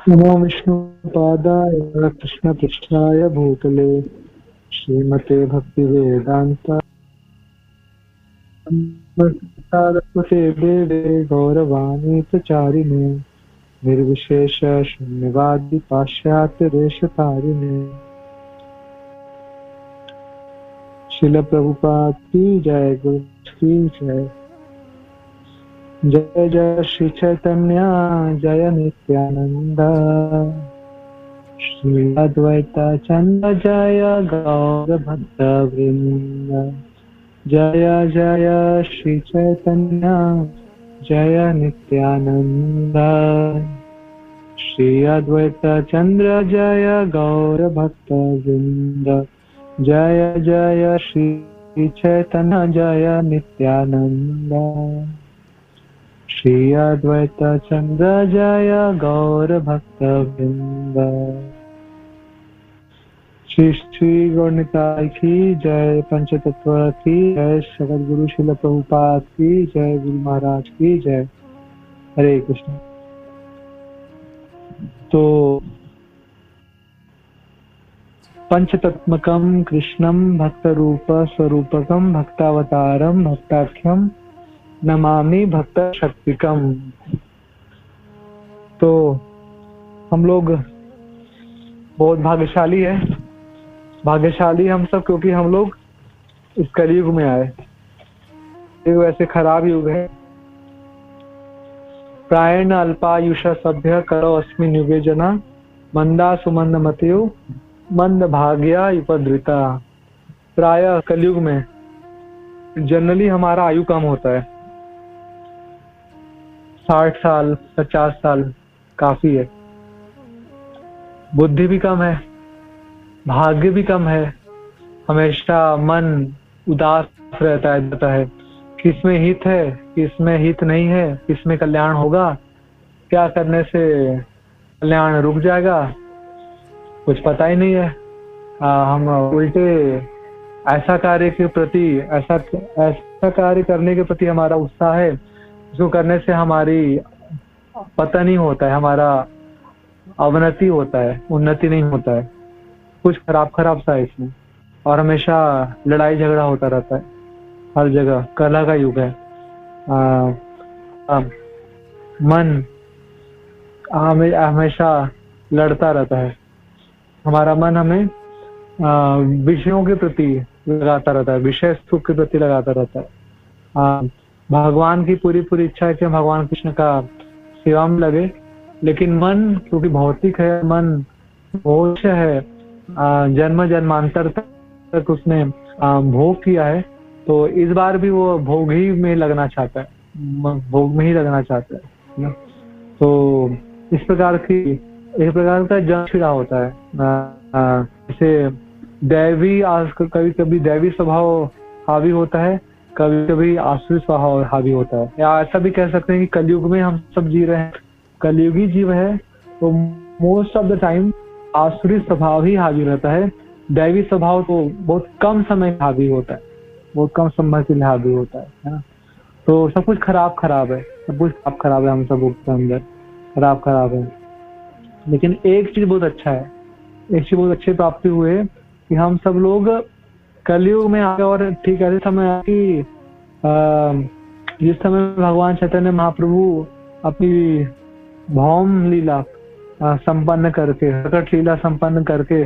नमो विष्णुपादाय कृष्णपृष्ठाय भूतले श्रीमते भक्तिवेदान्त सरस्वते देवे गौरवाणी प्रचारिणे निर्विशेष शून्यवादी पाश्चात्य देशतारिणे। शिल प्रभुपाद की जय, गुरु की जय। जय जय श्री चैतन्य जय नित्यानंद, श्री अद्वैताचार्य जय गौर भक्त वृंद। जय जय श्री चैतन्य जय नित्यानंद, श्री अद्वैताचार्य जय गौर भक्त वृंद। जय जय श्री चैतन्य जय नित्यानंद, श्री अद्वैताचार्य जय गौर भक्त वृंद। श्री श्री गौरनिताय की जय, पंचतत्व की जय, सगत गुरु शिल प्रभुपाद की जय, गुरु महाराज की जय। हरे कृष्ण। तो पंचतत्मकं कृष्णं भक्त रूप स्वरूपकं भक्तावतारम भक्ताख्यम नमामि भक्त शक्तिकम। तो हम लोग बहुत भाग्यशाली है, भाग्यशाली हम सब, क्योंकि हम लोग इस कलयुग में आए। ये वैसे खराब युग है। प्रायण अल्पायुष सभ्य करो अस्मिन् युगे जना, मंदा सुमंद मतियो मंद भाग्या उपद्रिता। प्राय कलयुग में जनरली हमारा आयु कम होता है। 60 साल 50 साल काफी है। बुद्धि भी कम है, भाग्य भी कम है। हमेशा मन उदास रहता है, किसमें हित है किसमें हित नहीं है, किसमें कल्याण होगा, क्या करने से कल्याण रुक जाएगा, कुछ पता ही नहीं है। हम उल्टे ऐसा कार्य के प्रति ऐसा कार्य करने के प्रति हमारा उत्साह है जो करने से हमारी पतन ही होता है, हमारा अवनति होता है, उन्नति नहीं होता है। कुछ खराब सा है इसमें, और हमेशा लड़ाई झगड़ा होता रहता है हर जगह। कलह का युग है। मन हमेशा लड़ता रहता है। हमारा मन हमें विषयों के प्रति लगाता रहता है, विषय सुख के प्रति लगाता रहता है। भगवान की पूरी इच्छा है कि भगवान कृष्ण का सेवा में लगे, लेकिन मन क्योंकि भौतिक है, मन मोक्ष है, जन्म जन्मांतर तक उसने भोग किया है, तो इस बार भी वो भोग ही में लगना चाहता है, भोग में ही लगना चाहता है। तो इस प्रकार का जंग छिड़ा होता है। जैसे दैवी कभी दैवी स्वभाव हावी होता है, कभी कभी आसुरी स्वभाव हावी होता है। या ऐसा भी कह सकते हैं कि कलयुग में हम सब जी रहे हैं, कलयुगी जीव है, तो मोस्ट ऑफ द टाइम आसुरी स्वभाव ही हावी रहता है। दैवी स्वभाव तो बहुत कम समय हावी होता है, बहुत कम समय के लिए हावी होता है ना। तो सब कुछ खराब है, सब कुछ खराब है, हम सब के अंदर खराब है। लेकिन एक चीज बहुत अच्छा है, एक चीज बहुत अच्छी प्राप्ति हुए कि हम सब लोग कलयुग में आ गए। और ठीक ऐसे समय कि जिस समय भगवान चैतन्य महाप्रभु अपनी भौम लीला संपन्न करके, प्रकट लीला संपन्न करके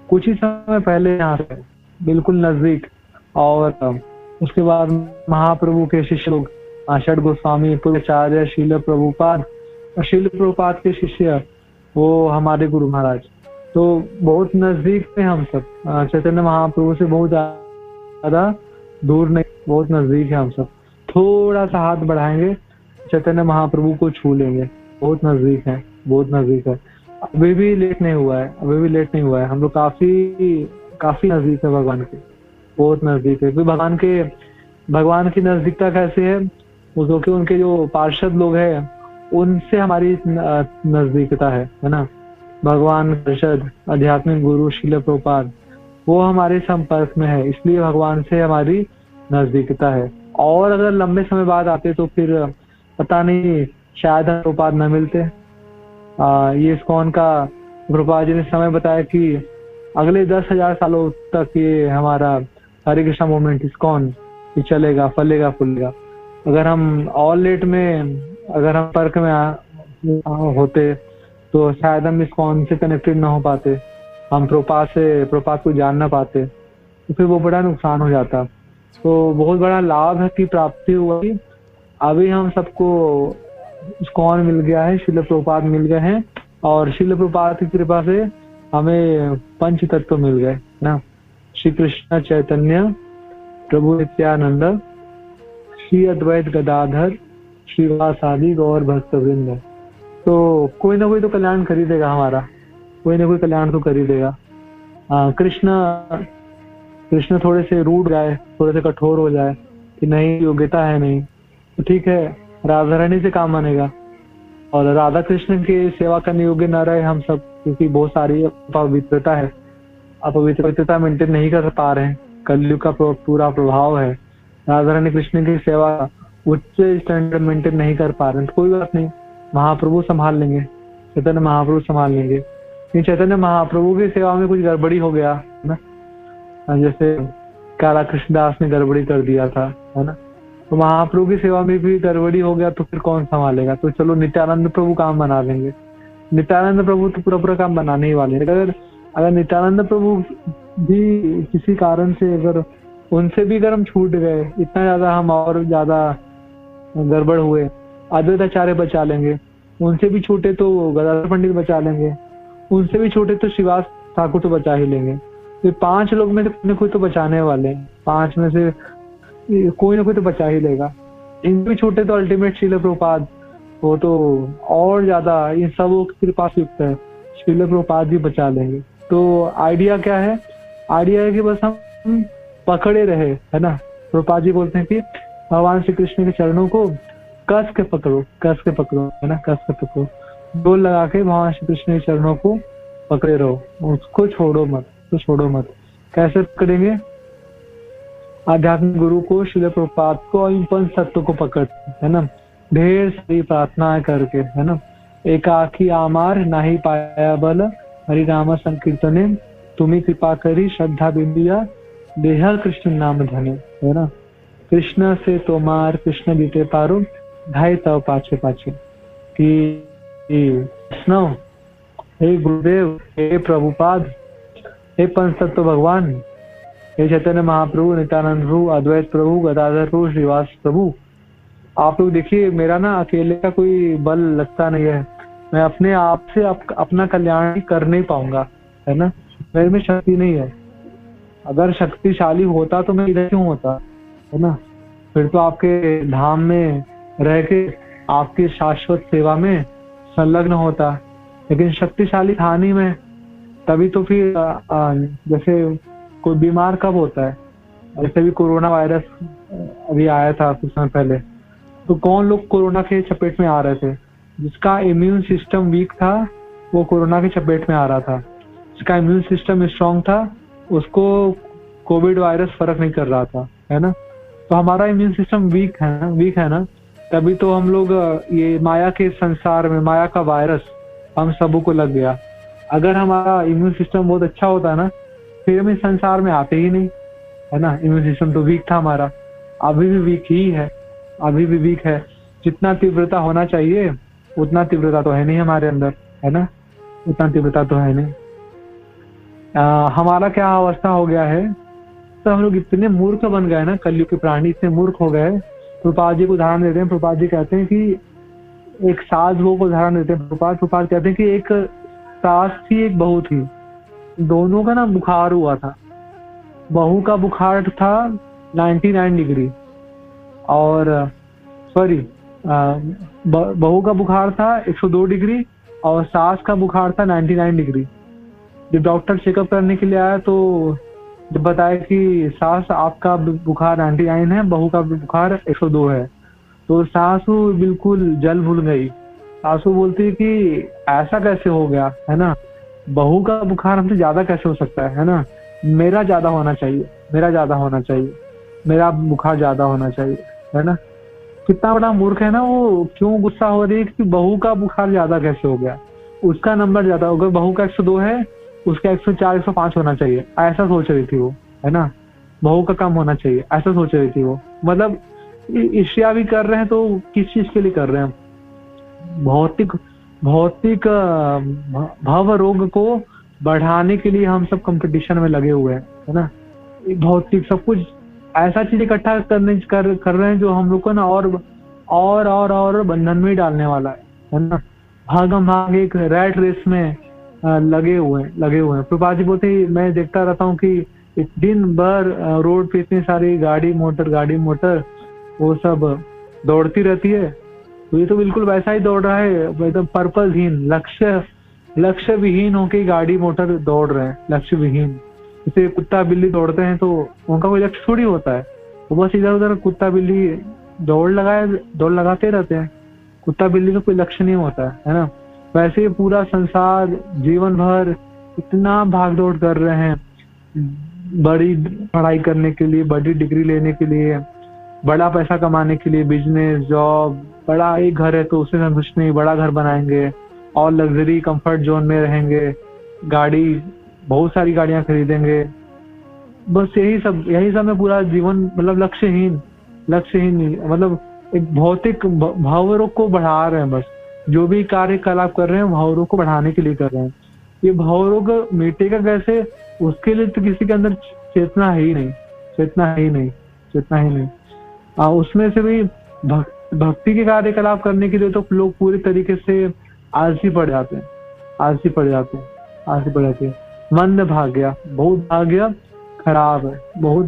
कुछ ही समय पहले यहाँ से बिल्कुल नजदीक, और उसके बाद महाप्रभु के शिष्य लोग षड गोस्वामी, पूर्वाचार्य, शील प्रभुपाद, शील प्रभुपाद के शिष्य वो हमारे गुरु महाराज, तो बहुत नजदीक में हम सब। चैतन्य महाप्रभु से बहुत ज्यादा दूर नहीं, बहुत नजदीक है हम सब। थोड़ा सा हाथ बढ़ाएंगे चैतन्य महाप्रभु को छू लेंगे, बहुत नजदीक है, बहुत नजदीक है। अभी भी लेट नहीं हुआ है, हम लोग काफी नजदीक है भगवान के, बहुत नजदीक है। भगवान की नजदीकता कैसे है, क्योंकि उनके जो पार्षद लोग हैं उनसे हमारी नजदीकता है ना। भगवान पार्षद आध्यात्मिक गुरु शील प्रभुपाद वो हमारे संपर्क में है, इसलिए भगवान से हमारी नजदीकता है। और अगर लंबे समय बाद आते तो फिर पता नहीं, शायद प्रभुपाद न मिलते, ये इस्कॉन का प्रभुपाद जी ने समय बताया कि अगले 10,000 सालों तक ये हमारा हरे कृष्णा मूवमेंट इस्कॉन ये चलेगा, फलेगा फूलेगा। अगर हम ऑल लेट में अगर हम पर्क में होते तो शायद हम इस्कॉन से कनेक्टेड ना हो पाते, हम प्रभुपाद को जान ना पाते, तो फिर वो बड़ा नुकसान हो जाता। तो बहुत बड़ा लाभ है कि प्राप्ति हुआ कि अभी हम सबको इस्कॉन मिल गया है, शिल प्रभुपाद मिल गए हैं, और शिल प्रभुपाद की कृपा से हमें पंच तत्व मिल गए ना, श्री कृष्ण चैतन्य प्रभु नित्यानंद, श्री अद्वैत गदाधर, श्रीवासादि गौर भक्त वृंद। तो कोई ना कोई तो कल्याण कर ही देगा हमारा, कोई ना कोई कल्याण तो कर ही देगा। कृष्ण थोड़े से रूड जाए, थोड़े से कठोर हो जाए कि नहीं योग्यता है नहीं, तो ठीक है, राधा रानी से काम बनेगा। और राधा कृष्ण की सेवा करने योग्य न रहे हम सब, क्योंकि बहुत सारी अपवित्रता है, अपवित्रता मेंटेन नहीं कर पा रहे हैं, कलयुग का पूरा प्रभाव है, राधा रानी कृष्ण की सेवा उच्च स्टैंडर्ड मेंटेन नहीं कर पा रहे हैं। तो कोई बात नहीं, महाप्रभु संभाल लेंगे, चैतन्य महाप्रभु संभाल लेंगे। चैतन्य महाप्रभु की सेवा में कुछ गड़बड़ी हो गया है ना, जैसे काला कृष्णदास ने गड़बड़ी कर दिया था, है ना, तो महाप्रभु की सेवा में भी गड़बड़ी हो गया तो फिर कौन संभालेगा। तो चलो नित्यानंद प्रभु काम बना लेंगे, नित्यानंद प्रभु तो पूरा काम बनाने ही वाले हैं। अगर नित्यानंद प्रभु भी किसी कारण से अगर उनसे भी अगर हम छूट गए, इतना ज्यादा हम और ज्यादा गड़बड़ हुए, अद्वैताचार्य बचा लेंगे, उनसे भी छूटे तो गदाधर पंडित बचा लेंगे, उनसे भी छूटे तो श्रीवास ठाकुर तो बचा ही लेंगे। तो 5 लोग में से कोई तो बचाने वाले हैं, 5 में से कोई ना कोई तो बचा ही लेगा। इनसे भी छूटे तो अल्टीमेट श्रील प्रभुपाद, वो तो और ज्यादा इन सबों की कृपा से युक्त है, श्रील प्रभुपाद भी बचा लेंगे। तो आइडिया क्या है, आइडिया है कि बस हम पकड़े रहे, है ना। प्रभुपाद जी बोलते हैं कि भगवान श्री कृष्ण के चरणों को कस के पकड़ो, कस के पकड़ो, है ना, कस के पकड़ो, डोल लगा के भगवान श्री कृष्ण के चरणों को पकड़े रहो, उसको छोड़ो मत, तो छोड़ो मत। कैसे पकड़ेंगे, आध्यात्मिक गुरु को, श्रील प्रभुपाद को और इन 5 तत्वों को पकड़, है ना, ढेर सारी प्रार्थनाएं करके, है ना। एकाकी आमार नाही पाया बल, हरि नाम संकीर्तने, तुम्हें कृपा करी श्रद्धा बिंदिया, देह कृष्ण नाम धने, है ना। कृष्ण से तोमार कृष्ण बीते पारो, ढाई तव पाछे पाछे कि वैष्णव, हे गुरुदेव, हे प्रभुपाद, हे पंच तत्व भगवान, हे चैतन्य महाप्रभु, नित्यानंद प्रभु, अद्वैत प्रभु, गदाधर प्रभु, श्रीवास प्रभु, आप लोग देखिए, मेरा ना अकेले का कोई बल लगता नहीं है, मैं अपने आप से अपना कल्याण कर नहीं पाऊंगा, है ना, मेरे में शक्ति नहीं है। अगर शक्तिशाली होता तो मैं इधर क्यों होता, है ना, फिर तो आपके धाम में रह के आपकी शाश्वत सेवा में संलग्न होता, लेकिन शक्तिशाली था नहीं मैं, तभी तो फिर जैसे कोई बीमार कब होता है, जैसे भी कोरोना वायरस अभी आया था कुछ समय पहले, तो कौन लोग कोरोना के चपेट में आ रहे थे, जिसका इम्यून सिस्टम वीक था वो कोरोना के चपेट में आ रहा था, जिसका इम्यून सिस्टम स्ट्रांग था उसको कोविड वायरस फर्क नहीं कर रहा था, है ना। तो हमारा इम्यून सिस्टम वीक है ना, तभी तो हम लोग ये माया के संसार में, माया का वायरस हम सबों को लग गया। अगर हमारा इम्यून सिस्टम बहुत अच्छा होता ना, फिर हम इस संसार में आते ही नहीं, है ना। इम्यून सिस्टम तो वीक था हमारा, अभी भी वीक ही है, अभी भी वीक है। जितना तीव्रता होना चाहिए उतना तीव्रता तो है नहीं हमारे अंदर, है ना, उतना तीव्रता तो है नहीं। हमारा क्या अवस्था हो गया है, तो हम लोग इतने मूर्ख बन गए ना, कलयुग के प्राणी इतने मूर्ख हो गए। प्रभुपाद जी को उदाहरण देते हैं, प्रभुपाद जी कहते हैं कि एक साधु को उदाहरण देते हैं, प्रभुपाद कहते हैं कि एक सास थी, एक बहू थी, दोनों का ना बुखार हुआ था। बहू का बुखार था 99 डिग्री, और सॉरी बहू का बुखार था 102 डिग्री और सास का बुखार था 99 डिग्री। जब डॉक्टर चेकअप करने के लिए आया तो जब बताया कि सास आपका बुखार 99 है, बहू का बुखार 102 है, तो सासू बिल्कुल जल भूल गई। सासू बोलती है कि ऐसा कैसे हो गया, है ना, बहू का बुखार हमसे ज्यादा कैसे हो सकता है ना, मेरा ज्यादा होना चाहिए, मेरा ज्यादा होना चाहिए, मेरा बुखार ज्यादा होना चाहिए, है ना। कितना बड़ा मूर्ख है ना वो, क्यों गुस्सा हो रही है कि बहू का बुखार ज्यादा कैसे हो गया। उसका नंबर ज्यादा, अगर बहू का 102 है उसका 104 105 होना चाहिए, ऐसा सोच रही थी वो, है ना। बहू का कम होना चाहिए ऐसा सोच रही थी वो। मतलब ईर्ष्या भी कर रहे हैं तो किस चीज के लिए कर रहे हैं? भौतिक भौतिक भव रोग को बढ़ाने के लिए हम सब कंपटीशन में लगे हुए हैं, है ना। भौतिक सब कुछ ऐसा चीज इकट्ठा कर रहे हैं जो हम लोग को ना और बंधन में ही डालने वाला है ना। भागम भाग एक रैट रेस में लगे हुए हैं। प्रभुपाद जी बोलते ही मैं देखता रहता हूँ कि दिन भर रोड पे इतनी सारी गाड़ी मोटर वो सब दौड़ती रहती है। तो ये तो बिल्कुल वैसा ही दौड़ रहा है, एकदम पर्पसहीन, लक्ष्य विहीन होके गाड़ी मोटर दौड़ रहे हैं, लक्ष्य विहीन। जैसे कुत्ता बिल्ली दौड़ते हैं तो उनका कोई लक्ष्य थोड़ी होता है, वो बस इधर उधर कुत्ता बिल्ली दौड़ लगाते रहते हैं। कुत्ता बिल्ली का कोई लक्ष्य नहीं होता है ना। वैसे ही पूरा संसार जीवन भर इतना भाग दौड़ कर रहे हैं, बड़ी पढ़ाई करने के लिए, बड़ी डिग्री लेने के लिए, बड़ा पैसा कमाने के लिए, बिजनेस जॉब, बड़ा एक घर है तो उसे संतुष्ट नहीं, बड़ा घर बनाएंगे और लग्जरी कंफर्ट जोन में रहेंगे, गाड़ी, बहुत सारी गाड़ियां खरीदेंगे। बस यही सब में पूरा जीवन, मतलब लक्ष्यहीन नहीं, मतलब एक भौतिक भावरोग को बढ़ा रहे हैं। बस जो भी कार्यकलाप कर रहे हैं भावरोग को बढ़ाने के लिए कर रहे हैं। ये भावरोग मिटेगा कैसे? उसके लिए तो किसी के अंदर चेतना है ही नहीं। उसमें से भी भक्ति के कार्यकलाप करने के लिए तो लोग पूरी तरीके से आलसी पड़ जाते हैं। मंद भाग्य, बहुत भाग्य खराब है, बहुत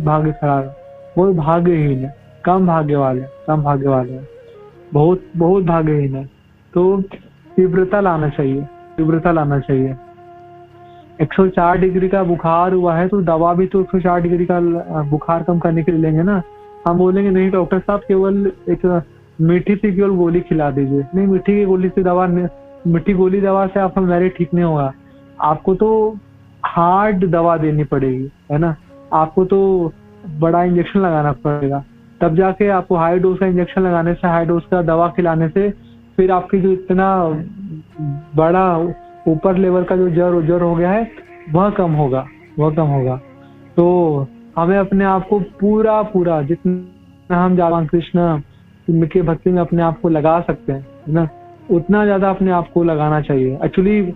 भाग्यहीन है, कम भाग्य वाले, बहुत भाग्यहीन है। तो तीव्रता लाना चाहिए। 104 डिग्री का बुखार हुआ है तो दवा भी तो 104 डिग्री का बुखार कम करने के लिए लेंगे ना। हम बोलेंगे नहीं डॉक्टर साहब, केवल एक मीठी सी केवल गोली खिला दीजिए। नहीं, मीठी गोली दवा से आपका बीमारी ठीक नहीं होगा, आपको तो हार्ड दवा देनी पड़ेगी, है ना। आपको तो बड़ा इंजेक्शन लगाना पड़ेगा, तब जाके आपको हाई डोज का इंजेक्शन लगाने से, हाई डोज का दवा खिलाने से फिर आपकी जो इतना बड़ा ऊपर लेवल का जो जर हो गया है वह कम होगा। तो हमें अपने आप को पूरा जितना हम भगवान कृष्ण के भक्ति में अपने आप को लगा सकते हैं, है ना, उतना ज्यादा अपने आप को लगाना चाहिए। एक्चुअली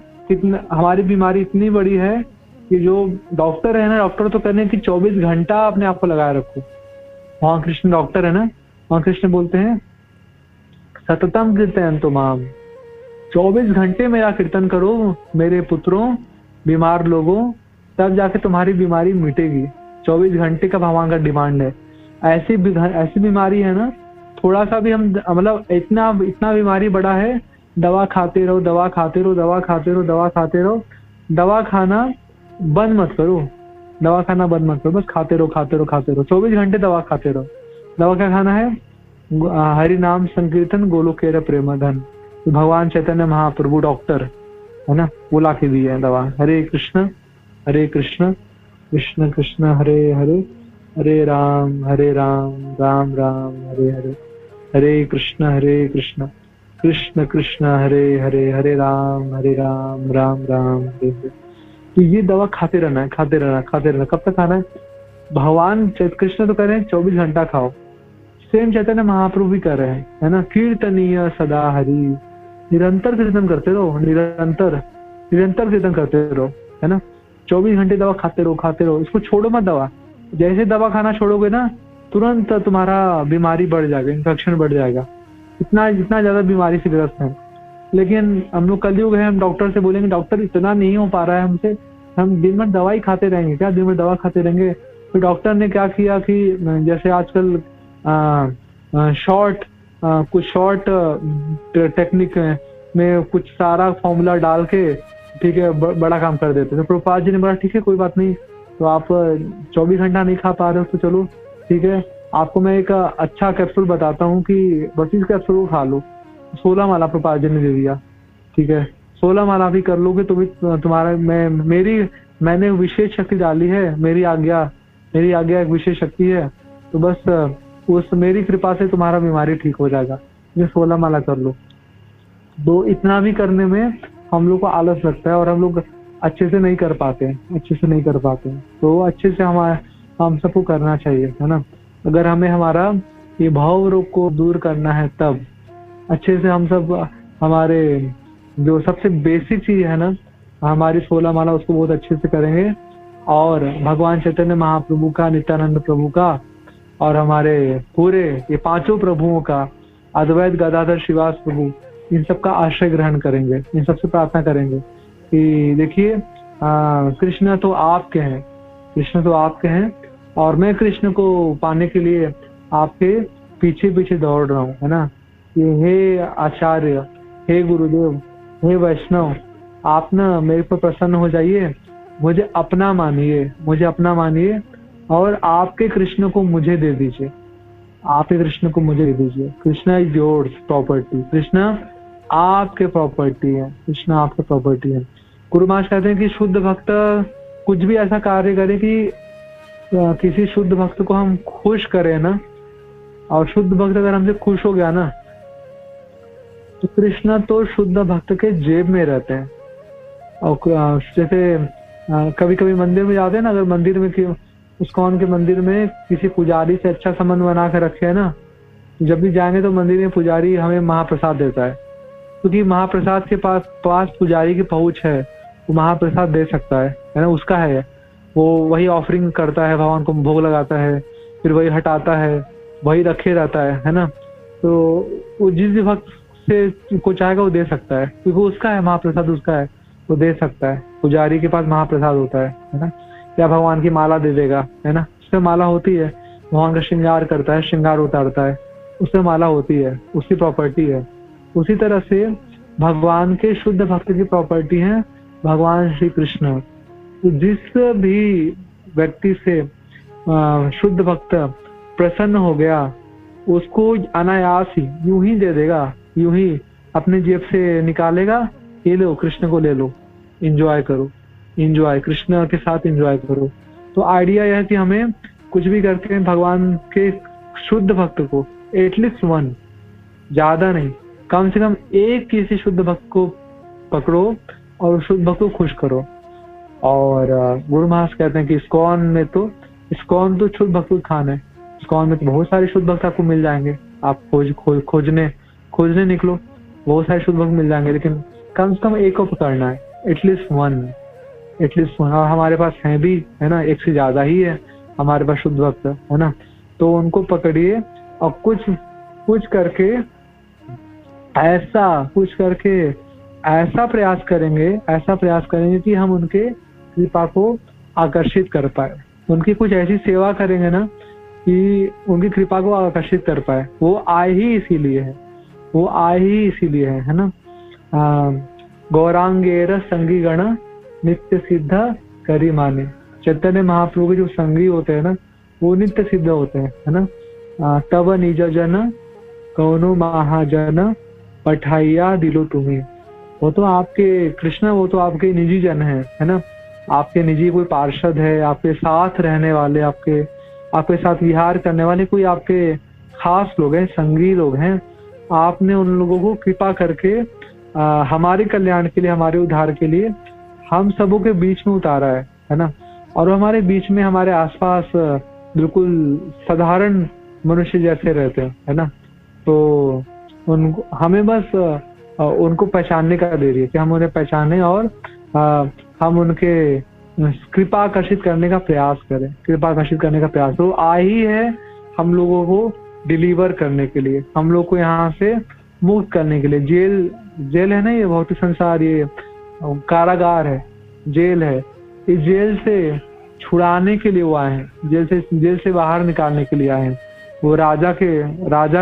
हमारी बीमारी इतनी बड़ी है कि जो डॉक्टर है ना, डॉक्टर तो कहते हैं कि 24 घंटा अपने आप को लगाए रखो। भगवान कृष्ण डॉक्टर है ना, भगवान कृष्ण बोलते हैं सततम कीर्तन तो माम, 24 घंटे मेरा कीर्तन करो मेरे पुत्रों, बीमार लोगों, तब जाके तुम्हारी बीमारी मिटेगी। 24 घंटे का भगवान का डिमांड है। ऐसी बीमारी है ना, थोड़ा सा भी हम, मतलब इतना बीमारी बड़ा है, दवा खाते रहो, दवा खाना बंद मत करो, बस खाते रहो। 24 घंटे दवा खाते रहो। दवा क्या खाना है? हरि नाम संकीर्तन गोलोकेर प्रेम धन। भगवान चैतन्य महाप्रभु डॉक्टर है ना, वो ला के दिए है दवा। हरे कृष्ण कृष्ण कृष्ण हरे हरे, हरे राम राम राम हरे हरे, हरे कृष्ण कृष्ण कृष्ण हरे हरे, हरे राम राम राम हरे हरे। तो ये दवा खाते रहना। कब तक खाना है? भगवान कृष्ण तो कह रहे हैं 24 घंटा खाओ, सेम चैतन्य महाप्रभु भी कर रहे हैं, है ना। कीर्तनीय सदा हरि, निरंतर कीर्तन करते रहो, निरंतर कीर्तन करते रहो, है ना। 24 घंटे दवा खाते रहो, इसको छोड़ो मत दवा। जैसे दवा खाना छोड़ोगे ना, तुरंत तुम्हारा बीमारी बढ़ जाएगा, इन्फेक्शन बढ़ जाएगा। इतना ज्यादा बीमारी से ग्रस्त है। लेकिन हम लोग कलयुग है, हम डॉक्टर से बोलेंगे डॉक्टर इतना नहीं हो पा रहा है हमसे, हम दिन भर दवाई खाते रहेंगे क्या? दिन भर दवा खाते रहेंगे। तो डॉक्टर ने क्या किया कि जैसे आजकल कुछ शॉर्ट टेक्निक में कुछ सारा फॉर्मूला डाल के, ठीक है, बड़ा काम कर देते। तो प्रभुपाद जी ने बोला ठीक है कोई बात नहीं, तो आप 24 घंटा नहीं खा पा रहे हो तो चलो ठीक है, आपको मैं एक अच्छा कैप्सूल बताता हूँ कि बस इस कैप्सूल को खा लो। 16 माला प्रभुपाद जी ने दे दिया, ठीक है। 16 माला भी कर लोगे तो भी तुम्हारा, मैंने विशेष शक्ति डाली है, मेरी आज्ञा एक विशेष शक्ति है, तो बस उस मेरी कृपा से तुम्हारा बीमारी ठीक हो जाएगा। ये 16 माला कर लो। तो इतना भी करने में हम लोग को आलस लगता है और हम लोग अच्छे से नहीं कर पाते तो अच्छे से हम सबको करना चाहिए, है ना। अगर हमें हमारा ये भाव रोग को दूर करना है तब अच्छे से हम सब हमारे जो सबसे बेसिक चीज है ना, हमारी 16 माला उसको बहुत अच्छे से करेंगे। और भगवान चैतन्य महाप्रभु का, नित्यानंद प्रभु का और हमारे पूरे ये पांचों प्रभुओं का, अद्वैत गदाधर श्रीवास प्रभु, इन सब का आश्रय ग्रहण करेंगे, इन सबसे प्रार्थना करेंगे कि देखिए कृष्ण तो आपके हैं, कृष्ण तो आपके हैं और मैं कृष्ण को पाने के लिए आपके पीछे पीछे दौड़ रहा हूँ, है ना। ये हे आचार्य, हे गुरुदेव, हे वैष्णव, आप ना मेरे पर प्रसन्न हो जाइए, मुझे अपना मानिए और आपके कृष्ण को मुझे दे दीजिए, आपके कृष्ण को मुझे दे दीजिए। Krishna is yours property, Krishna आपके प्रॉपर्टी है, कृष्णा आपके प्रॉपर्टी है। गुरु महाराज कहते हैं कि शुद्ध भक्त कुछ भी ऐसा कार्य करे कि किसी शुद्ध भक्त को हम खुश करें ना, और शुद्ध भक्त अगर हमसे खुश हो गया ना तो कृष्ण तो शुद्ध भक्त के जेब में रहते हैं। और जैसे कभी कभी मंदिर में जाते हैं ना, अगर मंदिर में इस्कॉन के मंदिर में किसी पुजारी से अच्छा संबंध बना कर रखे है ना, जब भी जाएंगे तो मंदिर में पुजारी हमें महाप्रसाद देता है, क्योंकि महाप्रसाद के पास पुजारी की पहुंच है, वो महाप्रसाद दे सकता है ना, उसका है वो, वही ऑफरिंग करता है, भगवान को भोग लगाता है, फिर वही हटाता है, वही रखे रहता है ना। तो वो जिस भी भक्त से को चाहेगा वो दे सकता है, क्योंकि उसका है महाप्रसाद, उसका है, वो दे सकता है। पुजारी के पास महाप्रसाद होता है ना। या भगवान की माला दे देगा, है ना, उससे माला होती है, भगवान का श्रृंगार करता है, श्रृंगार उतारता है, उससे माला होती है, उसकी प्रॉपर्टी है। उसी तरह से भगवान के शुद्ध भक्त की प्रॉपर्टी है भगवान श्री कृष्ण। तो जिस भी व्यक्ति से शुद्ध भक्त प्रसन्न हो गया, उसको अनायास ही यूं ही दे देगा, यूं ही अपने जेब से निकालेगा, ये लो कृष्ण को ले लो, एंजॉय करो, एंजॉय कृष्ण के साथ एंजॉय करो। तो आइडिया यह है कि हमें कुछ भी करके भगवान के शुद्ध भक्त को एटलीस्ट वन, ज्यादा नहीं, कम से कम एक किसी शुद्ध भक्त को पकड़ो और शुद्ध भक्त को खुश करो। और गुरु महाराज कहते हैं कि इस्कॉन तो शुद्ध भक्त खान है, इस्कॉन में तो बहुत सारे शुद्ध भक्त आपको मिल जाएंगे। आप खोजने निकलो, बहुत सारे शुद्ध भक्त मिल जाएंगे, लेकिन कम से कम एक को पकड़ना है, एटलीस्ट वन। और हमारे पास है भी, है ना, एक से ज्यादा ही है हमारे पास शुद्ध भक्त, है ना। तो उनको पकड़िए और कुछ करके ऐसा प्रयास करेंगे कि हम उनके कृपा को आकर्षित कर पाए, उनकी कुछ ऐसी सेवा करेंगे ना कि उनकी कृपा को आकर्षित कर पाए। वो आए ही इसीलिए है ना। गौरांगेर संगी गण नित्य सिद्ध करी माने। चैतन्य महाप्रभु के जो संगी होते हैं ना, वो नित्य सिद्ध होते हैं, है ना। तब निज जन कौनो महाजन पठाइया दिलो तुम्हें। वो तो आपके कृष्ण, वो तो आपके निजी जन है ना। आपके निजी कोई पार्षद है, आपके साथ रहने वाले, आपके साथ विहार करने वाले कोई आपके खास लोग हैं, संगी लोग हैं। आपने उन लोगों को कृपा करके हमारे कल्याण के लिए, हमारे उद्धार के लिए हम सबों के बीच में उतारा है ना। और हमारे बीच में, हमारे आसपास बिल्कुल साधारण मनुष्य जैसे रहते हैं, है ना। तो उनको हमें बस उनको पहचानने का दे रही है कि हम उन्हें पहचाने और हम उनके कृपा आकर्षित करने का प्रयास करें, तो आई है हम लोगों को डिलीवर करने के लिए, हम लोग को यहाँ से मुक्त करने के लिए। जेल है ना, ये भौतिक संसार, ये कारागार है, जेल है। इस जेल से छुड़ाने के लिए वो आए हैं, जेल से बाहर निकालने के लिए आए हैं। वो राजा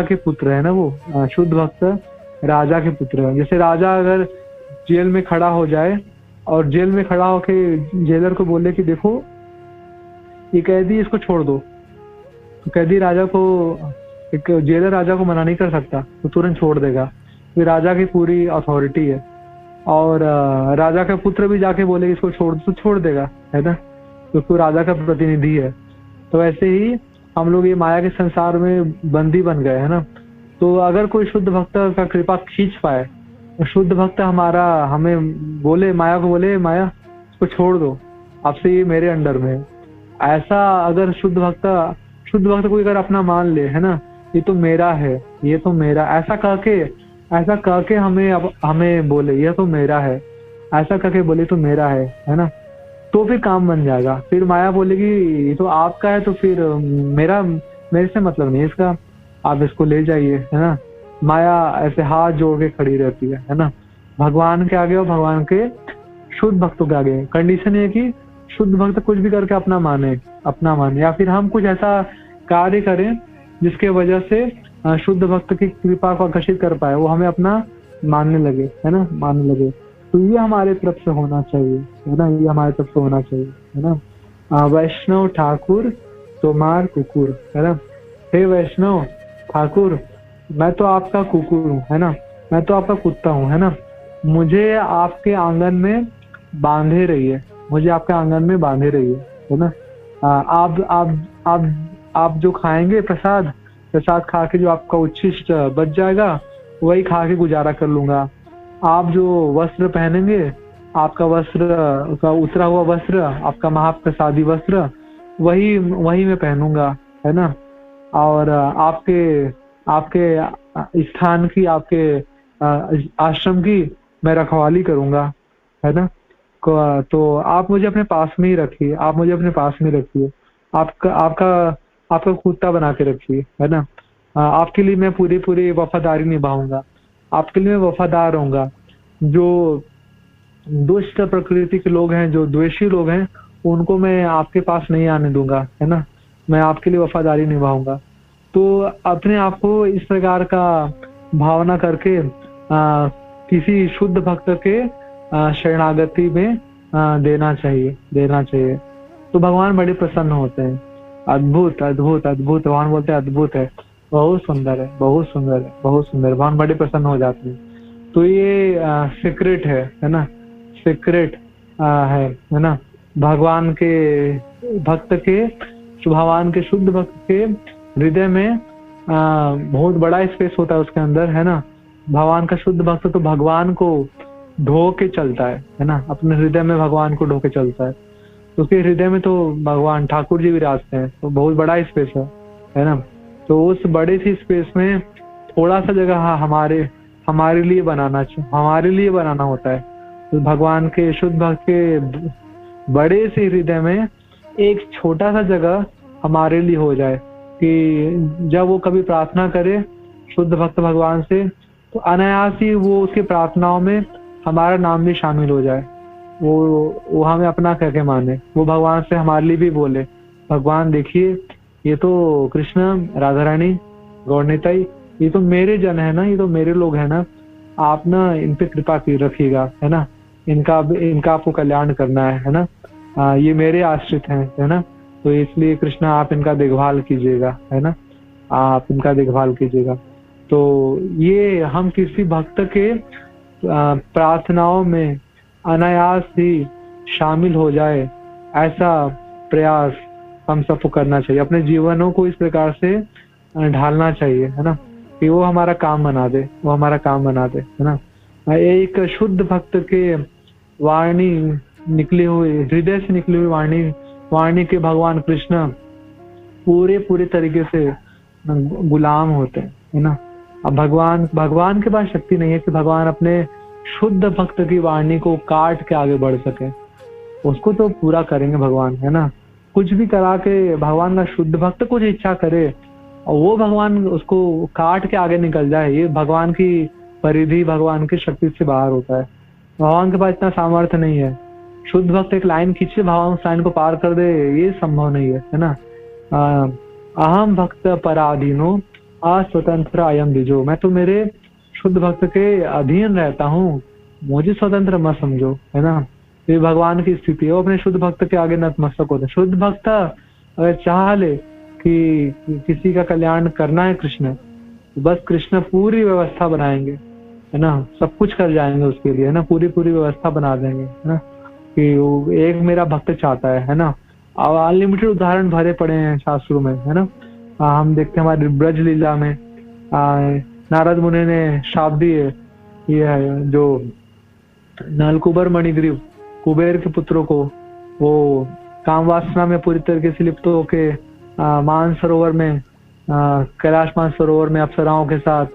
के पुत्र है ना, वो शुद्ध भक्त राजा के पुत्र है। जैसे राजा अगर जेल में खड़ा हो जाए और जेल में खड़ा होके जेलर को बोले कि देखो ये कैदी, इसको छोड़ दो, तो कैदी जेलर राजा को मना नहीं कर सकता, तो तुरंत छोड़ देगा। ये राजा की पूरी अथॉरिटी है। और राजा का पुत्र भी जाके बोले इसको छोड़ दो, तो छोड़ देगा, है ना, क्योंकि राजा का प्रतिनिधि है। तो ऐसे ही हम लोग ये माया के संसार में बंदी बन गए, है ना। तो अगर कोई शुद्ध भक्त का कृपा खींच पाए शुद्ध भक्त हमारा हमें बोले, माया को बोले, माया इसको छोड़ दो, आपसे ये मेरे अंडर में है। ऐसा अगर शुद्ध भक्त कोई अगर अपना मान ले, है ना, ये तो मेरा है, ये तो मेरा, ऐसा कह के हमें बोले ये तो मेरा है, ऐसा कह के बोले तो मेरा है ना, तो फिर काम बन जाएगा। फिर माया बोलेगी ये तो आपका है, तो फिर मेरे से मतलब नहीं इसका, आप इसको ले जाइए, है ना। माया ऐसे हाथ जोड़ के खड़ी रहती है ना, भगवान के आगे और भगवान के शुद्ध भक्तों के आगे। कंडीशन ये कि शुद्ध भक्त कुछ भी करके अपना माने, या फिर हम कुछ ऐसा कार्य करें जिसके वजह से शुद्ध भक्त की कृपा को आकर्षित कर पाए, वो हमें अपना मानने लगे, है ना, मानने लगे। तो ये हमारे तरफ से होना चाहिए, है ना, ये हमारे तरफ से होना चाहिए, है ना। वैष्णव ठाकुर तोमार कुकुर, है ना, हे वैष्णव ठाकुर, मैं तो आपका कुकुर हूँ, है ना, मैं तो आपका कुत्ता हूँ, है ना, मुझे आपके आंगन में बांधे रहिए, मुझे आपके आंगन में बांधे रहिए, है ना। आप जो खाएंगे प्रसाद खा के जो आपका उच्छिष्ट बच जाएगा, वही खा के गुजारा कर लूंगा। आप जो वस्त्र पहनेंगे, आपका वस्त्र का उतरा हुआ वस्त्र, आपका महाप्रसादी वस्त्र, वही मैं पहनूंगा, है ना। और आपके स्थान की, आपके आश्रम की मैं रखवाली करूंगा, है ना। तो आप मुझे अपने पास में ही रखिए, आप मुझे अपने पास में रखिए, आपका कुत्ता बना के रखिए, है ना। आपके लिए मैं पूरी वफादारी निभाऊंगा, आपके लिए मैं वफादार रहूंगा। जो दुष्ट प्रकृति के लोग हैं, जो द्वेषी लोग हैं, उनको मैं आपके पास नहीं आने दूंगा, है ना, मैं आपके लिए वफादारी निभाऊंगा। तो अपने आप को इस प्रकार का भावना करके किसी शुद्ध भक्त के शरणागति में देना चाहिए। तो भगवान बड़े प्रसन्न होते हैं। अद्भुत अद्भुत अद्भुत, भगवान बोलते हैं अद्भुत है, बहुत सुंदर है, बहुत सुंदर है, बहुत सुंदर। भगवान बड़े प्रसन्न हो जाते हैं। तो ये सीक्रेट है ना, सीक्रेट है ना, भगवान के भक्त के, भगवान के शुद्ध भक्त के हृदय में बहुत बड़ा स्पेस होता है उसके अंदर, है ना। भगवान का शुद्ध भक्त तो भगवान को ढो के चलता है ना, अपने हृदय में भगवान को ढो के चलता है। तो उसके हृदय में तो भगवान ठाकुर जी विराजते हैं, तो बहुत बड़ा स्पेस है ना। तो उस बड़े सी स्पेस में थोड़ा सा जगह हमारे लिए बनाना होता है। तो भगवान के शुद्ध भक्त के बड़े से हृदय में एक छोटा सा जगह हमारे लिए हो जाए, कि जब वो कभी प्रार्थना करे शुद्ध भक्त भगवान से, तो अनायास ही वो उसकी प्रार्थनाओं में हमारा नाम भी शामिल हो जाए, वो हमें अपना कह के माने, वो भगवान से हमारे लिए भी बोले, भगवान देखिए ये तो कृष्ण, राधा रानी, गौरनिताई, ये तो मेरे जन है ना, ये तो मेरे लोग है ना, आप ना इन पे कृपा की रखिएगा, है ना, इनका आपको कल्याण करना है ना। ये मेरे आश्रित हैं, है ना, तो इसलिए कृष्ण आप इनका देखभाल कीजिएगा, है ना, आप इनका देखभाल कीजिएगा। तो ये हम किसी भक्त के प्रार्थनाओं में अनायास ही शामिल हो जाए, ऐसा प्रयास हम सबको करना चाहिए। अपने जीवनों को इस प्रकार से ढालना चाहिए, है ना, कि वो हमारा काम बना दे, है ना। एक शुद्ध भक्त के वाणी निकली हुई, हृदय से निकली हुई वाणी के भगवान कृष्ण पूरे तरीके से गुलाम होते हैं, है ना। अब भगवान के पास शक्ति नहीं है कि भगवान अपने शुद्ध भक्त की वाणी को काट के आगे बढ़ सके, उसको तो पूरा करेंगे भगवान, है ना। कुछ भी करा के भगवान का शुद्ध भक्त कुछ इच्छा करे और वो भगवान उसको काट के आगे निकल जाए, ये भगवान की परिधि, भगवान की शक्ति से बाहर होता है। भगवान के पास इतना सामर्थ्य नहीं है। शुद्ध भक्त एक लाइन खींचे, भगवान उस लाइन को पार कर दे, ये संभव नहीं है ना। अहम भक्त पराधीनो अस्वतंत्र अयम द्विजो, मैं तो मेरे शुद्ध भक्त के अधीन रहता हूँ, मुझे स्वतंत्र मत समझो, है ना। ये भगवान की स्थिति है, वो अपने शुद्ध भक्त के आगे नतमस्तक होते। शुद्ध भक्त अगर चाह ले कि किसी का कल्याण करना है कृष्ण, तो बस कृष्ण पूरी व्यवस्था बनाएंगे, है ना, सब कुछ कर जाएंगे उसके लिए, है ना, पूरी व्यवस्था बना देंगे, है ना। कि एक मेरा भक्त चाहता है ना। अब अनलिमिटेड उदाहरण भरे पड़े हैं शास्त्रों में, है ना। हम देखते हैं हमारी ब्रज लीला में नारद मुनि ने शाप दिए ये है जो नलकुबर मणिग्रीव, कुबेर के पुत्रों को वो काम वासना में पूरी तरीके से लिप्त होके मानसरोवर में, कैलाश मानसरोवर में अप्सराओं के साथ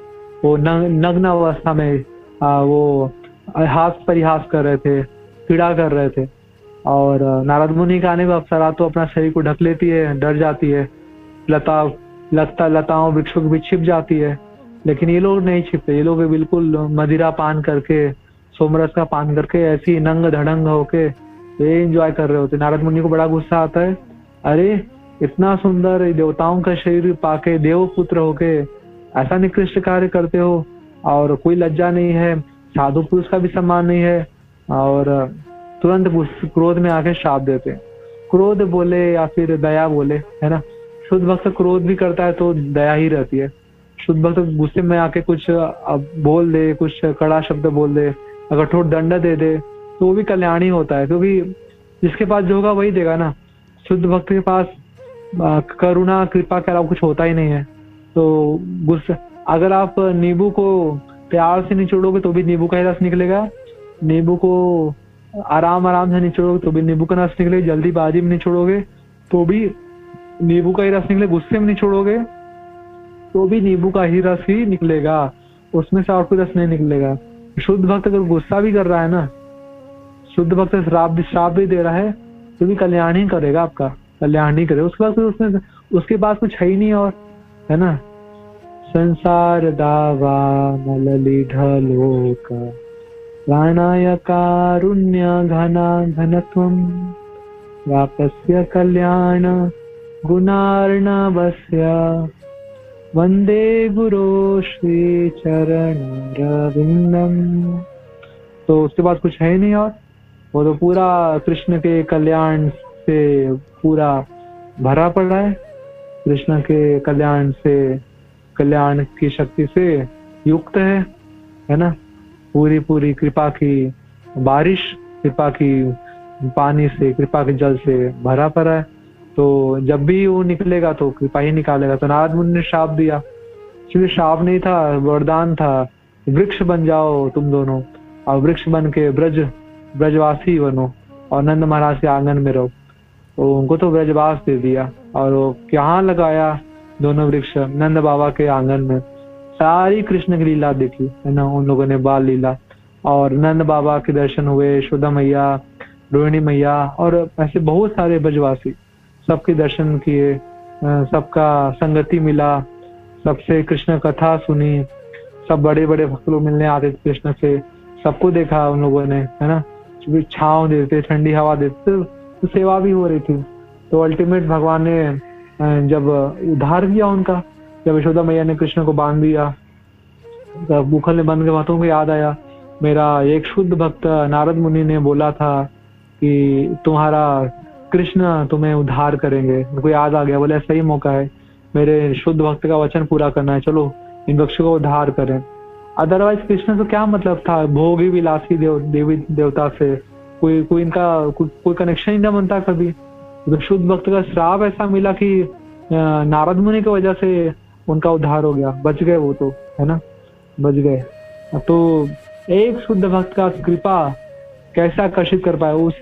वो नग्न अवस्था में वो हास परिहास कर रहे थे, पीड़ा कर रहे थे। और नारद मुनि का आने पर अप्सरा तो अपना शरीर को ढक लेती है, डर जाती है, लताओं वृक्षों के बीच छिप जाती है। लेकिन ये लोग नहीं छिपते, ये लोग बिल्कुल मदिरा पान करके, सोमरस का पान करके ऐसी नंग धड़ंग होके ये एंजॉय कर रहे होते। नारद मुनि को बड़ा गुस्सा आता है, अरे इतना सुंदर देवताओं का शरीर पाके, देव पुत्र होके ऐसा निकृष्ट कार्य करते हो, और कोई लज्जा नहीं है, साधु पुरुष का भी सम्मान नहीं है। और तुरंत क्रोध में आके शाप देते। क्रोध बोले या फिर दया बोले, है ना, शुद्ध भक्त क्रोध भी करता है तो दया ही रहती है। शुद्ध भक्त गुस्से में आके कुछ बोल दे, कुछ कड़ा शब्द बोल दे, कठोर दंड दे दे तो वो भी कल्याण ही होता है, क्योंकि जिसके पास जो होगा वही देगा ना। शुद्ध भक्त के पास करुणा कृपा के अलावा कुछ होता ही नहीं है। तो गुस्सा, अगर आप नींबू को प्यार से निचोड़ोगे तो भी नींबू का ही रस निकलेगा, नींबू को आराम आराम से निचोड़ोगे तो भी नींबू का रस निकलेगा, जल्दीबाजी में निचोड़ोगे तो भी नींबू का ही रस निकलेगा, गुस्से में निचोड़ोगे तो भी नींबू का ही रस ही निकलेगा, उसमें से और कोई रस नहीं निकलेगा। शुद्ध भक्त अगर गुस्सा भी कर रहा है ना, शुद्ध भक्त श्राप भी दे रहा है तो भी कल्याण ही करेगा, आपका कल्याण ही करेगा। उसके बाद उसके पास कुछ है ही नहीं और, है ना। संसार दावा नललिढलोक प्राणाय कारुण्य घना घनत्वम वापस्य कल्याण गुणार्णवस्य वंदे गुरो श्री चरणरविंदम। तो उसके बाद कुछ है ही नहीं और, वो तो पूरा कृष्ण के कल्याण से पूरा भरा पड़ा है, कृष्ण के कल्याण से, कल्याण की शक्ति से युक्त है ना। पूरी पूरी कृपा की बारिश, कृपा की पानी से, कृपा के जल से भरा पड़ा है। तो जब भी वो निकलेगा तो कृपा ही निकालेगा। तो नारद मुनि ने शाप दिया, क्योंकि शाप नहीं था, वरदान था, वृक्ष बन जाओ तुम दोनों, और वृक्ष बन के ब्रजवासी बनो और नंद महाराज के आंगन में रहो। तो उनको तो ब्रजवास दे दिया, और वो कहाँ लगाया दोनों वृक्ष, नंद बाबा के आंगन में। सारी कृष्ण की लीला देखी, है ना, उन लोगों ने बाल लीला, और नंद बाबा के दर्शन हुए, यशोदा मैया, रोहिणी मैया, और ऐसे बहुत सारे ब्रजवासी, सबके दर्शन किए, सबका संगति मिला, सबसे कृष्ण कथा सुनी, सब बड़े बड़े भक्त लोग मिलने आते थे कृष्ण से, सबको देखा उन लोगों ने, है ना। छांव देते, ठंडी हवा देते, तो सेवा भी हो रही थी। तो अल्टीमेट भगवान ने जब उद्धार किया उनका, जब यशोदा मैया ने कृष्ण को बांध दिया, तब मुखल ने बंद के बातों को याद आया, मेरा एक शुद्ध भक्त नारद मुनि ने बोला था कि तुम्हारा कृष्ण तुम्हें उद्धार करेंगे। उनको याद आ गया, बोले सही मौका है, मेरे शुद्ध भक्त का वचन पूरा करना है, चलो इन वृक्षों को उद्धार करें। अदरवाइज कृष्ण से क्या मतलब था भोगी विलासी देवी देवता से, कोई इनका कोई कनेक्शन ही ना बनता कभी। तो शुद्ध भक्त का श्राप ऐसा मिला कि नारद मुनि की वजह से उनका उद्धार हो गया, बच गए वो, तो है ना, बच गए। तो एक शुद्ध भक्त का कृपा कैसे आकर्षित कर पाए, उस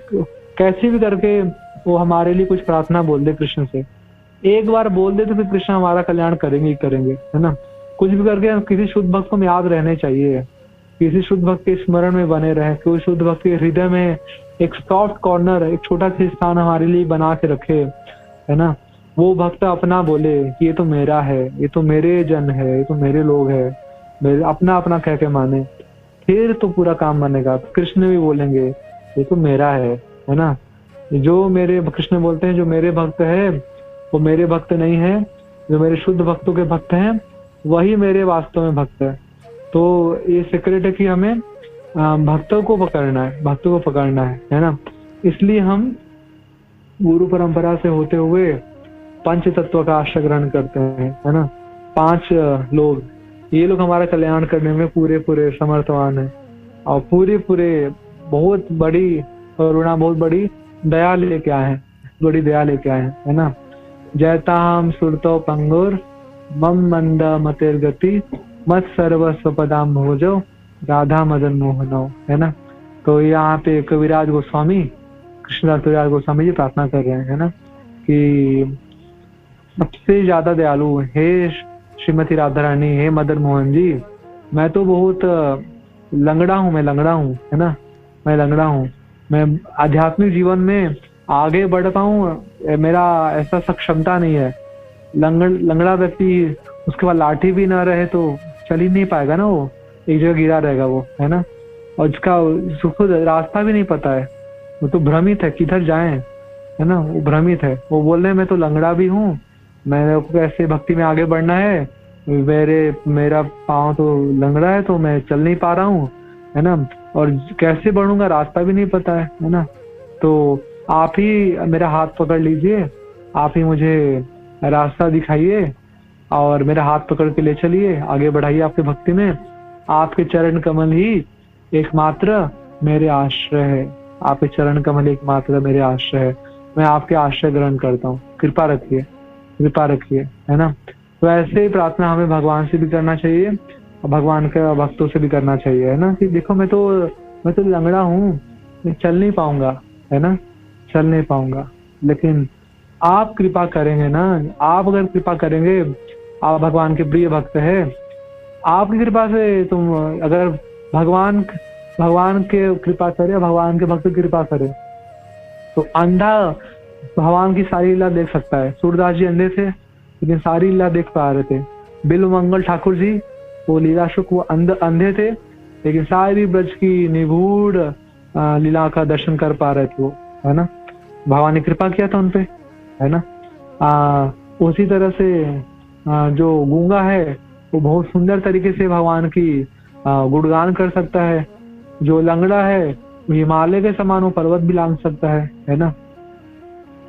कैसे भी करके वो हमारे लिए कुछ प्रार्थना बोल दे कृष्ण से, एक बार बोल दे तो फिर कृष्ण हमारा कल्याण करेंगे ही करेंगे, है ना। कुछ भी करके किसी शुद्ध भक्त को याद रहने चाहिए, किसी शुद्ध भक्त के स्मरण में बने रहे, कोई शुद्ध भक्त के हृदय में एक सॉफ्ट कॉर्नर, एक छोटा सा स्थान हमारे लिए बना के रखे, है ना। वो भक्त अपना बोले कि ये तो मेरा है, ये तो मेरे जन है, ये तो मेरे लोग है, मेरे अपना अपना कह के माने, फिर तो पूरा काम बनेगा। कृष्ण भी बोलेंगे ये तो मेरा है ना। जो मेरे कृष्ण बोलते हैं जो मेरे भक्त है वो मेरे भक्त नहीं है, जो मेरे शुद्ध भक्तों के भक्त हैं वही मेरे वास्तव में भक्त है। तो ये सीक्रेट है कि हमें भक्तों को पकड़ना है, भक्तों को पकड़ना है ना। इसलिए हम गुरु परंपरा से होते हुए पंच तत्व का आश्रय ग्रहण करते हैं, है ना। 5 लोग, ये लोग हमारा कल्याण करने में पूरे पूरे समर्थवान है, और पूरे बहुत बड़ी करुणा, बहुत बड़ी दया लेके आए हैं, बड़ी दया लेके आए हैं, है ना। जयताम सुरतो पंगुर मम मंद मतेर गति मत सर्वस्व पदाम भोजो राधा मदन मोहनौ, है ना। तो यहाँ पे कविराज गोस्वामी, कृष्णदास कविराज गोस्वामी जी प्रार्थना कर रहे हैं, है ना, कि सबसे ज्यादा दयालु हे श्रीमती राधा रानी, हे मदन मोहन जी, मैं तो बहुत लंगड़ा हूँ, मैं लंगड़ा हूँ, है ना, मैं लंगड़ा हूँ। मैं आध्यात्मिक जीवन में आगे बढ़ पाऊँ, मेरा ऐसा सक्षमता नहीं है। लंगड़ा व्यक्ति, उसके बाद लाठी भी ना रहे तो चल ही नहीं पाएगा ना, वो एक जगह गिरा रहेगा वो, है ना। और उसका खुद रास्ता भी नहीं पता है, वो तो भ्रमित है किधर जाए, है ना, वो भ्रमित है। वो बोल रहे हैं मैं तो लंगड़ा भी हूँ, मेरे को ऐसे भक्ति में आगे बढ़ना है, मेरा पाँव तो लंगड़ा है, तो मैं चल नहीं पा रहा हूँ, है ना, और कैसे बढ़ूंगा रास्ता भी नहीं पता है ना। तो आप ही मेरा हाथ पकड़ लीजिए, आप ही मुझे रास्ता दिखाइए और मेरा हाथ पकड़ के ले चलिए, आगे बढ़ाइए आपके भक्ति में। आपके चरण कमल ही एकमात्र मेरे आश्रय है, आपके चरण कमल एकमात्र मेरे आश्रय है, मैं आपके आश्रय ग्रहण करता हूँ, कृपा रखिए, कृपा रखिए, है ना। तो ऐसे ही प्रार्थना हमें भगवान से भी करना चाहिए और भगवान के भक्तों से भी करना चाहिए, है ना, कि देखो मैं तो लंगड़ा हूँ, मैं चल नहीं पाऊंगा, है ना, चल नहीं पाऊंगा, लेकिन आप कृपा करेंगे ना, आप अगर कृपा करेंगे, आप भगवान के प्रिय भक्त है, आपकी कृपा से तुम अगर भगवान भगवान के कृपा करे, भगवान के भक्त की कृपा करे, तो अंधा भगवान की सारी लीला देख सकता है। सूरदास जी अंधे थे लेकिन सारी लीला देख पा रहे थे। बिल्व मंगल ठाकुर जी वो लीलाशुक, वो अंधे थे लेकिन सारी ब्रज की निगूढ़ लीला का दर्शन कर पा रहे थे वो, है ना, भगवान ने कृपा किया था उनपे, है ना। उसी तरह से जो गूंगा है वो बहुत सुंदर तरीके से भगवान की गुणगान कर सकता है। जो लंगड़ा है वो हिमालय के समान वो पर्वत भी लांग सकता है ना।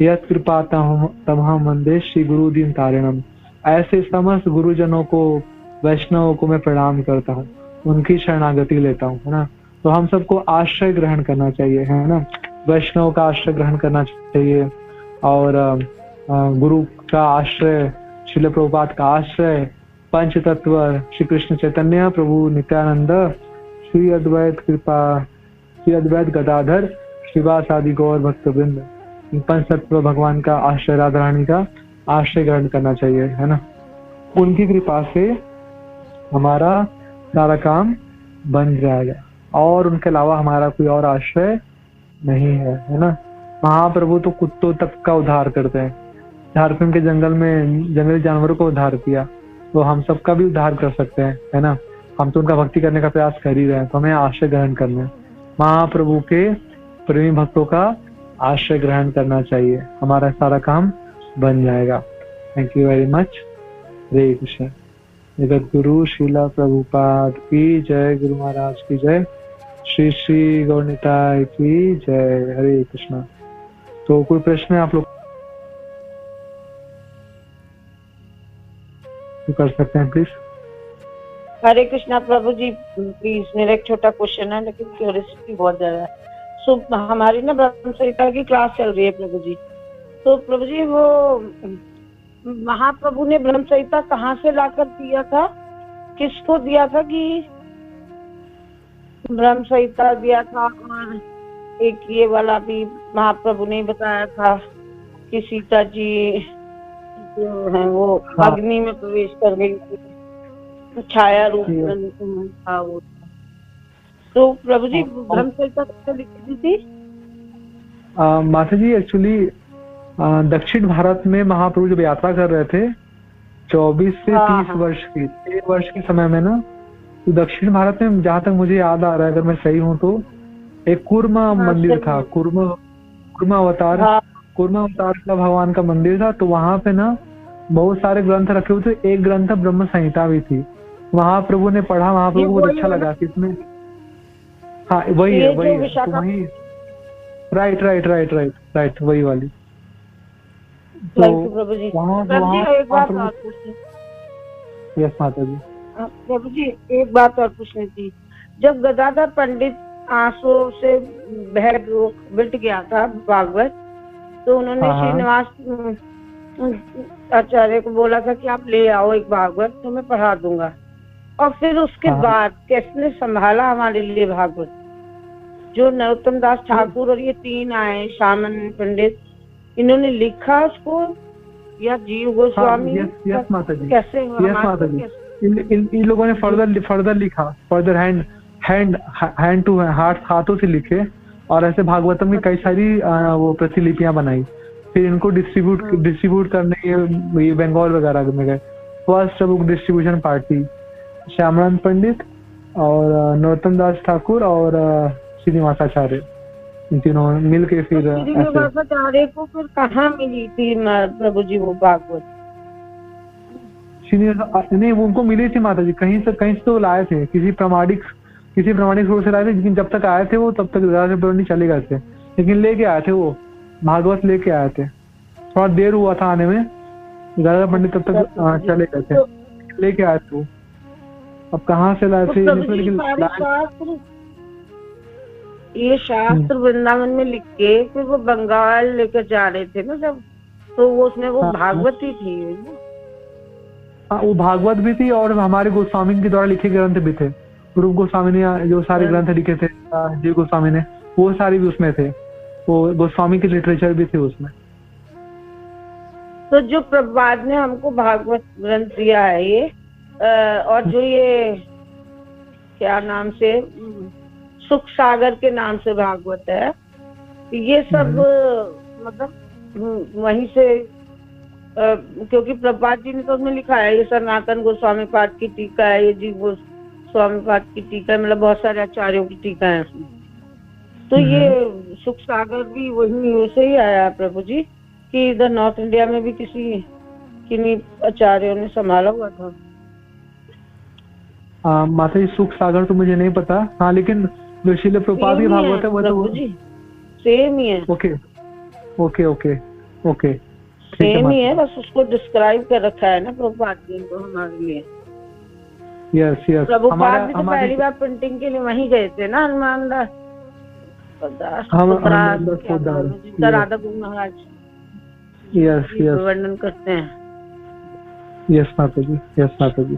यत कृपा तमहम वंदे श्री गुरु दीन तारिणम। ऐसे समस्त गुरुजनों को, वैष्णवों को मैं प्रणाम करता हूँ, उनकी शरणागति लेता हूँ, है ना। तो हम सबको आश्रय ग्रहण करना चाहिए, है ना, वैष्णव का आश्रय ग्रहण करना चाहिए और गुरु का आश्रय, श्रील प्रभुपाद का आश्रय, पंच तत्व श्री कृष्ण चैतन्य प्रभु नित्यानंद, श्री अद्वैत गदाधर श्रीवास आदि गौर भक्तवृंद, पंच तत्व भगवान का आश्रय, राधा रानी का आश्रय ग्रहण करना चाहिए, है ना। उनकी कृपा से हमारा सारा काम बन जाएगा और उनके अलावा हमारा कोई और आश्रय नहीं है ना। महाप्रभु तो कुत्तों तक का उद्धार करते हैं, झारखंड के जंगल में जंगली जानवरों को उद्धार किया, तो हम सबका भी उद्धार कर सकते हैं, है ना। हम तो उनका भक्ति करने का प्रयास कर ही रहे हैं, तो हमें आश्रय ग्रहण करना है, महाप्रभु के प्रेमी भक्तों का आश्रय ग्रहण करना चाहिए, हमारा सारा काम बन जाएगा। Thank you very much. Hare Krishna. Jagat Guru Srila Prabhupada की जय, गुरु महाराज की जय, श्री श्री गौरनिताय की जय। हरे कृष्ण। तो कोई प्रश्न है आप लोग कर सकते हैं प्लीज। हरे कृष्णा प्रभु जी, प्लीज मेरा एक छोटा क्वेश्चन है लेकिन क्यूरियोसिटी बहुत ज्यादा है। सो हमारी ना ब्रह्म संहिता की क्लास चल रही है प्रभु जी, तो प्रभु जी वो महाप्रभु ने ब्रह्म संहिता कहाँ से लाकर दिया था, किसको दिया था कि ब्रह्म संहिता दिया था, और एक ये वाला भी महाप्रभु ने बताया था कि सीता जी जो है वो अग्नि में प्रवेश कर गई थी, छाया रूप में था वो। तो प्रभु जी ब्रह्म संहिता कैसे लिखी थी? माता जी एक्चुअली दक्षिण भारत में महाप्रभु जब यात्रा कर रहे थे 24 से 30 वर्ष की, 1 वर्ष के समय में ना, तो दक्षिण भारत में जहाँ तक मुझे याद आ रहा है, अगर मैं सही हूँ तो, एक कुर्मा मंदिर था, कुर्मा अवतार का भगवान का मंदिर था। तो वहां पे ना बहुत सारे ग्रंथ रखे हुए थे, एक ग्रंथ ब्रह्म संहिता भी थी। महाप्रभु ने पढ़ा, महाप्रभु को बहुत अच्छा लगा कि इसमें, हाँ वही है, वही राइट वही वाली। तो वहाँ यस माता जी। प्रभु जी एक बात और पूछनी थी, जब गदाधर पंडित आंसू से बिट गया था भागवत, तो उन्होंने श्रीनिवास आचार्य को बोला था कि आप ले आओ एक भागवत तो मैं पढ़ा दूंगा, और फिर उसके हाँ। बाद किसने संभाला हमारे लिए भागवत? जो नरोत्तम दास ठाकुर और ये तीन आए शामन पंडित, इन्होंने लिखा उसको या जीव गोस्वामी? यस माता जी, कैसे यस माता जी, इन लोगों ने फर्दर लिखा, फर्दर हैंड टू हाथों से लिखे और ऐसे भागवतम की कई सारी वो प्रतिलिपियां बनाई। फिर इनको डिस्ट्रीब्यूट करने ये बंगाल वगैरह में गए। फर्स्ट बुक डिस्ट्रीब्यूशन पार्टी श्यामराम पंडित और नरोत्तम दास ठाकुर और श्रीनिवासाचार्य, इन तीनों मिल के फिर श्रीनिवासाचार्य को फिर कहाँ मिली थी प्रभु जी वो भागवत? नहीं, वो उनको मिली थी माता जी, कहीं से तो लाए थे, किसी प्रमाणिक स्रोत से लाए थे, लेकिन जब तक आए थे वो तब तक राजा नहीं चले गए थे, लेकिन लेके आए थे, वो भागवत लेके आए थे। थोड़ा देर हुआ था आने में, राजा पंडित तब तक चले गए थे, लेके आए थे। अब कहाँ से लाए थे? ये शास्त्र वृंदावन में लिख के फिर वो बंगाल लेकर जा रहे थे ना जब, तो वो उसमें वो भागवत ही थी। हाँ, वो भागवत भी थी और हमारे गोस्वामी के द्वारा लिखे ग्रंथ भी थे। रूप गोस्वामी ने जो सारे ग्रंथ लिखे थे, जीव गोस्वामी ने, वो सारे भी उसमें थे। वो गोस्वामी की लिटरेचर भी थे उसमें। तो जो प्रभुपाद ने हमको भागवत ग्रंथ दिया है ये, और जो ये क्या नाम से सुख सागर के नाम से भागवत है, ये सब मतलब वहीं से, क्योंकि प्रभुपाद जी ने तो उसमें लिखा है, ये सनातन गोस्वामी पाद की टीका है, ये जीव गोस्वामी पाद की टीका है, मतलब बहुत सारे आचार्यों की टीका है उसमें। तो ये सुख सागर भी वही से ही आया है प्रभु जी, कि इधर नॉर्थ इंडिया में भी किन्हीं आचार्यों ने संभाला हुआ था। माता जी सुख सागर तो मुझे नहीं पता, हाँ, लेकिन जो श्रील प्रभुपाद की भागवत है वो तो सेम ही है। Okay okay okay okay, same ही है, बस उसको डिस्क्राइब कर रखा है ना प्रभुपाद जी को हमारे लिए। यस यस, प्रभुपाद भी तो पहली बार प्रिंटिंग के लिए वहीं गए थे ना, हनुमान दास राधा गुरु महाराज। यस यस, वर्णन करते हैं। यस माता जी, यस माता जी।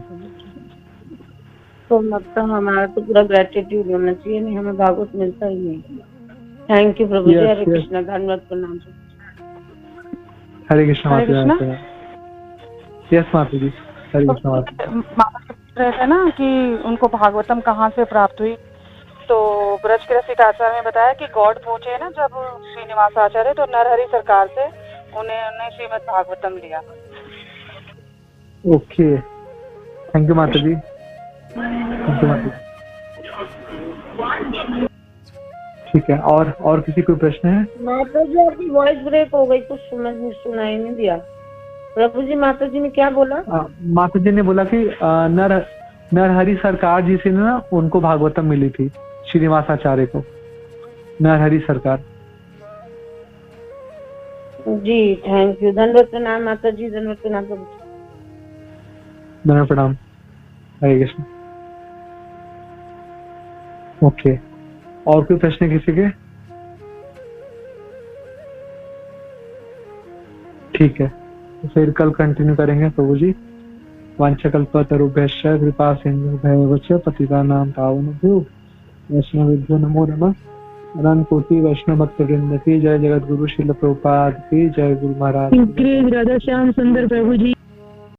तो मतलब हमारा तो पूरा ग्रेटिट्यूड होना चाहिए, नहीं हमें भागवत मिलता ही नहीं। थैंक यू प्रभु जी। हरे कृष्णा, धन्यवाद, प्रणाम। हरे कृष्णा माता जी। यस माता जी, हरे कृष्णा माता रहते ना कि उनको भागवतम कहाँ से प्राप्त हुई, तो ब्रज के रसिक आचार्य ने बताया कि गॉड पहुंचे ना जब श्रीनिवास आचार्य, तो नरहरि सरकार से उन्हें श्रीमद् भागवतम लिया। ओके, थैंक यू माता जी, थैंक यू माता जी। ठीक है, और किसी कोई प्रश्न है? माता जी आपकी वॉइस ब्रेक हो गई, कुछ सुनाई नहीं दिया। प्रभु जी माता जी ने क्या बोला? माता जी ने बोला कि नरहरि सरकार जी से ना उनको भागवतम मिली थी, श्रीनिवास आचार्य को, नरहरि सरकार जी। थैंक यू, धन्यवाद प्रणाम माता जी, धन्यवाद प्रणाम प्रभु जी, धन्यवाद प्रणाम। हरे कृष्ण। ओके, और कोई प्रश्न किसी के? ठीक है, तो फिर कल कंटिन्यू करेंगे प्रभु जी। वांछकल्पतरुभ्यश्च कृपा सिन्धुभ्यैव च पतितानां पावनेभ्यो वैष्णवेभ्यो नमो नमः। अनंत कोटि वैष्णव भक्तवृंद की जय, जगत गुरु श्रील प्रभुपाद की जय, गुरु महाराज। राधा श्याम सुंदर प्रभु जी